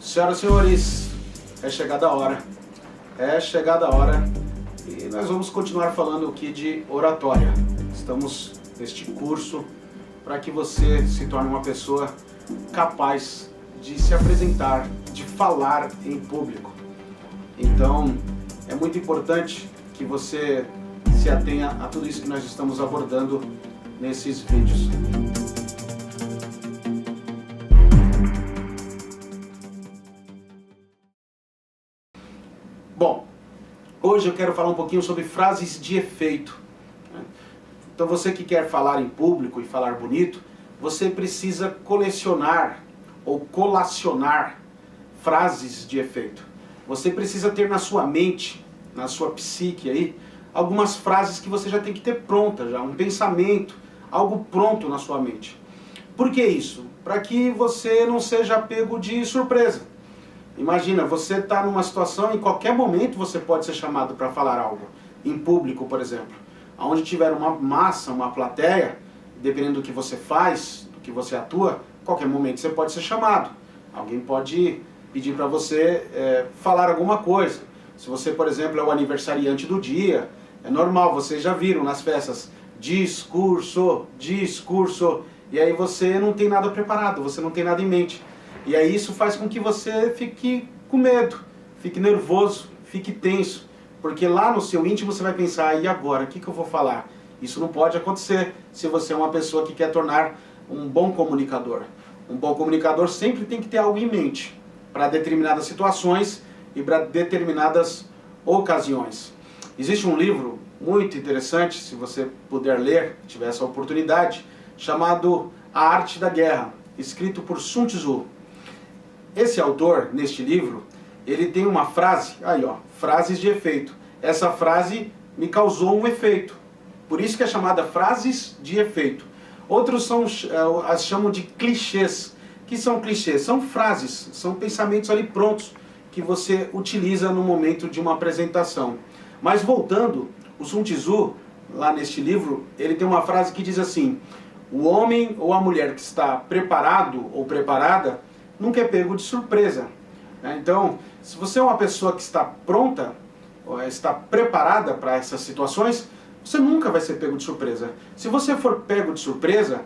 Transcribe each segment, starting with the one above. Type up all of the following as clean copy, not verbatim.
Senhoras e senhores, é chegada a hora. É chegada a hora e nós vamos continuar falando aqui de oratória. Estamos neste curso para que você se torne uma pessoa capaz de se apresentar, de falar em público. Então, é muito importante que você se atenha a tudo isso que nós estamos abordando nesses vídeos. Bom, hoje eu quero falar um pouquinho sobre frases de efeito. Então você que quer falar em público e falar bonito, você precisa colecionar ou colacionar frases de efeito. Você precisa ter na sua mente, na sua psique aí, algumas frases que você já tem que ter pronta, já um pensamento, algo pronto na sua mente. Por que isso? Para que você não seja pego de surpresa. Imagina, você está numa situação, em qualquer momento você pode ser chamado para falar algo, em público, por exemplo. Onde tiver uma massa, uma plateia, dependendo do que você faz, do que você atua, em qualquer momento você pode ser chamado. Alguém pode pedir para você falar alguma coisa. Se você, por exemplo, é o aniversariante do dia, é normal, vocês já viram nas festas, discurso, discurso, e aí você não tem nada preparado, você não tem nada em mente. E aí isso faz com que você fique com medo, fique nervoso, fique tenso. Porque lá no seu íntimo você vai pensar, e agora, o que eu vou falar? Isso não pode acontecer se você é uma pessoa que quer tornar um bom comunicador. Um bom comunicador sempre tem que ter algo em mente para determinadas situações e para determinadas ocasiões. Existe um livro muito interessante, se você puder ler, tiver essa oportunidade, chamado A Arte da Guerra, escrito por Sun Tzu. Esse autor, neste livro, ele tem uma frase, aí ó, frases de efeito. Essa frase me causou um efeito. Por isso que é chamada frases de efeito. Outros as chamam de clichês. O que são clichês? São frases, são pensamentos ali prontos que você utiliza no momento de uma apresentação. Mas voltando, o Sun Tzu, lá neste livro, ele tem uma frase que diz assim: o homem ou a mulher que está preparado ou preparada nunca é pego de surpresa. Então, se você é uma pessoa que está pronta, está preparada para essas situações, você nunca vai ser pego de surpresa. Se você for pego de surpresa,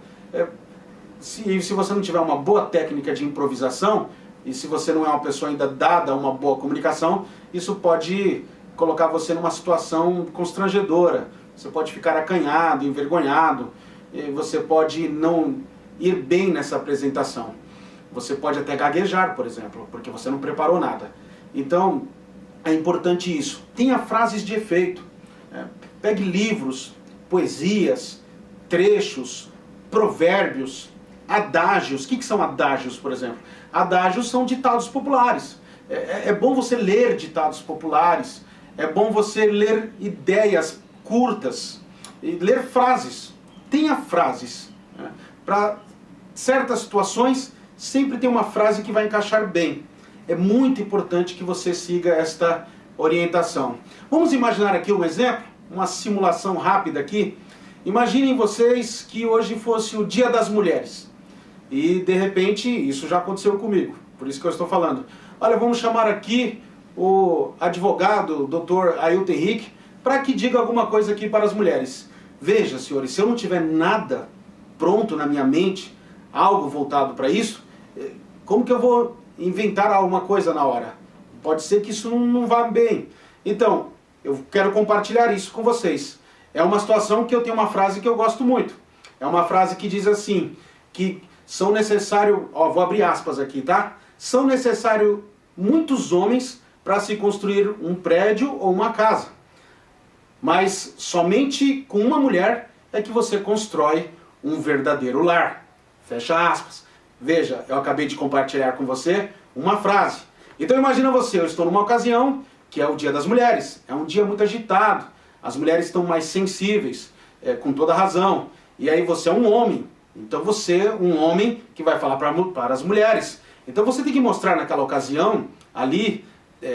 se você não tiver uma boa técnica de improvisação, e se você não é uma pessoa ainda dada a uma boa comunicação, isso pode colocar você numa situação constrangedora. Você pode ficar acanhado, envergonhado, e você pode não ir bem nessa apresentação. Você pode até gaguejar, por exemplo, porque você não preparou nada. Então, é importante isso. Tenha frases de efeito. Pegue livros, poesias, trechos, provérbios, adágios. O que são adágios, por exemplo? Adágios são ditados populares. É bom você ler ditados populares. É bom você ler ideias curtas. E ler frases. Tenha frases. Para certas situações, sempre tem uma frase que vai encaixar bem. É muito importante que você siga esta orientação. Vamos imaginar aqui um exemplo, uma simulação rápida aqui. Imaginem vocês que hoje fosse o Dia das Mulheres. E de repente, isso já aconteceu comigo, por isso que eu estou falando. Olha, vamos chamar aqui o advogado, o Dr. Ailton Henrique, para que diga alguma coisa aqui para as mulheres. Veja, senhores, se eu não tiver nada pronto na minha mente, algo voltado para isso, como que eu vou inventar alguma coisa na hora? Pode ser que isso não vá bem. Então, eu quero compartilhar isso com vocês. É uma situação que eu tenho uma frase que eu gosto muito. É uma frase que diz assim, que são necessários, vou abrir aspas aqui, tá? São necessários muitos homens para se construir um prédio ou uma casa. Mas somente com uma mulher é que você constrói um verdadeiro lar. Fecha aspas. Veja, eu acabei de compartilhar com você uma frase. Então imagina você, eu estou numa ocasião que é o Dia das Mulheres. É um dia muito agitado. As mulheres estão mais sensíveis, com toda razão. E aí você é um homem. Então você é um homem que vai falar para as mulheres. Então você tem que mostrar naquela ocasião, ali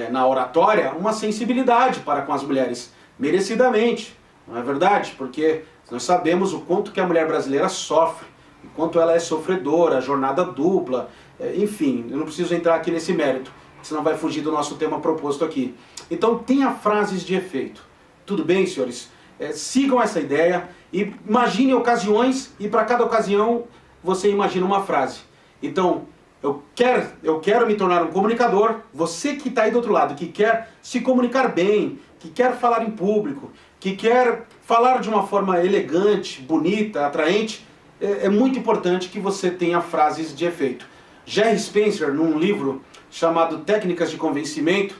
na oratória, uma sensibilidade para com as mulheres. Merecidamente. Não é verdade? Porque nós sabemos o quanto que a mulher brasileira sofre enquanto ela é sofredora, jornada dupla, enfim, eu não preciso entrar aqui nesse mérito, senão vai fugir do nosso tema proposto aqui. Então tenha frases de efeito. Tudo bem, senhores? Sigam essa ideia e imagine ocasiões, e para cada ocasião você imagina uma frase. Então, eu quero me tornar um comunicador. Você que está aí do outro lado, que quer se comunicar bem, que quer falar em público, que quer falar de uma forma elegante, bonita, atraente, é muito importante que você tenha frases de efeito. Jerry Spencer, num livro chamado Técnicas de Convencimento,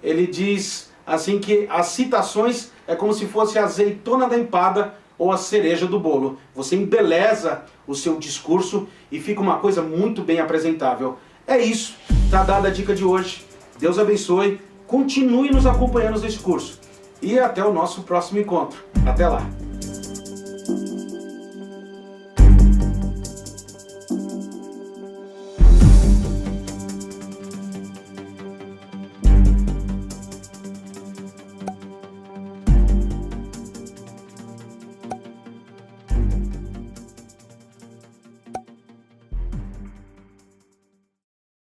ele diz assim que as citações é como se fosse a azeitona da empada ou a cereja do bolo. Você embeleza o seu discurso e fica uma coisa muito bem apresentável. É isso, tá dada a dica de hoje. Deus abençoe, continue nos acompanhando nesse curso. E até o nosso próximo encontro. Até lá!